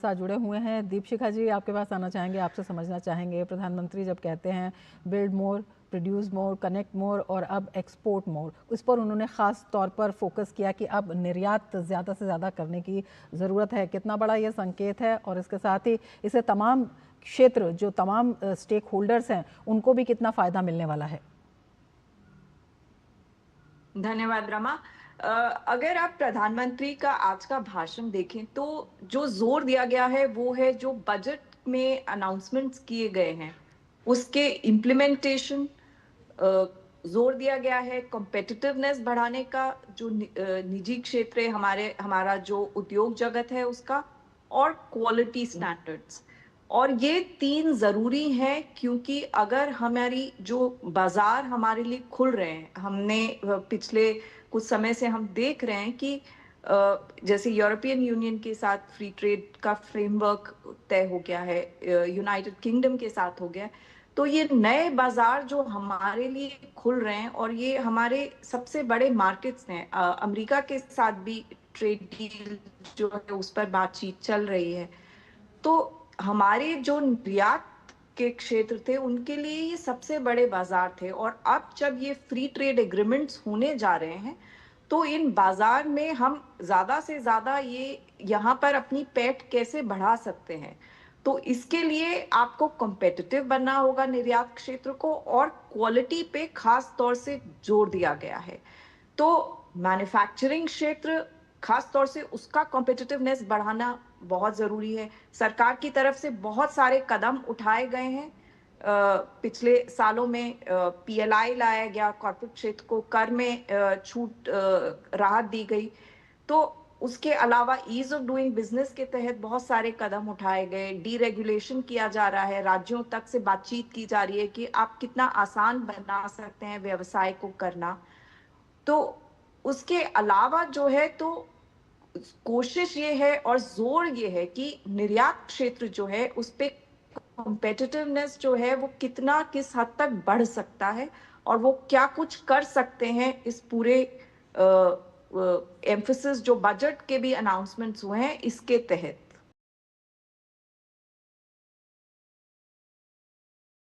साथ जुड़े हुए हैं। दीपशिखा जी, आपके पास आना चाहेंगे, आपसे समझना चाहेंगे, प्रधानमंत्री जब कहते हैं build more, produce more, connect मोर और अब एक्सपोर्ट मोर, उस पर उन्होंने ख़ास तौर पर फोकस किया कि अब निर्यात ज़्यादा से ज़्यादा करने की ज़रूरत है। कितना बड़ा ये संकेत है और इसके साथ ही इसे तमाम क्षेत्र, जो तमाम स्टेक होल्डर्स हैं, उनको भी कितना फ़ायदा मिलने वाला है? धन्यवाद रमा। अगर आप प्रधानमंत्री का आज का भाषण देखें तो जो जोर दिया गया है वो है जो बजट में अनाउंसमेंट्स किए गए हैं उसके इम्प्लीमेंटेशन। जोर दिया गया है कॉम्पिटिटिवनेस बढ़ाने का, जो निजी क्षेत्र है, हमारा जो उद्योग जगत है उसका, और क्वालिटी स्टैंडर्ड्स। और ये तीन जरूरी हैं क्योंकि अगर हमारी जो बाजार हमारे लिए खुल रहे हैं, हमने पिछले कुछ समय से हम देख रहे हैं कि जैसे यूरोपियन यूनियन के साथ फ्री ट्रेड का फ्रेमवर्क तय हो गया है, यूनाइटेड किंगडम के साथ हो गया है, तो ये नए बाजार जो हमारे लिए खुल रहे हैं और ये हमारे सबसे बड़े मार्केट्स हैं। अमेरिका के साथ भी ट्रेड डील जो है उस पर बातचीत चल रही है। तो हमारे जो निर्यात के क्षेत्र थे उनके लिए ये सबसे बड़े बाजार थे, और अब जब ये फ्री ट्रेड एग्रीमेंट्स होने जा रहे हैं तो इन बाजार में हम ज्यादा से ज्यादा ये यहाँ पर अपनी पैठ कैसे बढ़ा सकते हैं। तो इसके लिए आपको कॉम्पिटिटिव बनना होगा निर्यात क्षेत्र को, और क्वालिटी पे खास तौर से जोर दिया गया है। तो मैन्युफैक्चरिंग क्षेत्र खास तौर से उसका कॉम्पिटिटिवनेस बढ़ाना बहुत जरूरी है। सरकार की तरफ से बहुत सारे कदम उठाए गए हैं। पिछले सालों में पीएलआई लाया गया, कॉर्पोरेट क्षेत्र को कर में छूट राहत दी गई। तो उसके अलावा ईज ऑफ डूइंग बिजनेस के तहत बहुत सारे कदम उठाए गए, डीरेगुलेशन किया जा रहा है, राज्यों तक से बातचीत की जा रही है कि आप कितना आसान बना सकते हैं व्यवसाय को करना। तो उसके अलावा जो है तो कोशिश ये है और जोर ये है कि निर्यात क्षेत्र जो है उस पे कॉम्पिटिटिवनेस जो है वो कितना किस हद तक बढ़ सकता है, और वो क्या कुछ कर सकते हैं इस पूरे एम्फोसिस जो बजट के भी अनाउंसमेंट्स हुए हैं इसके तहत।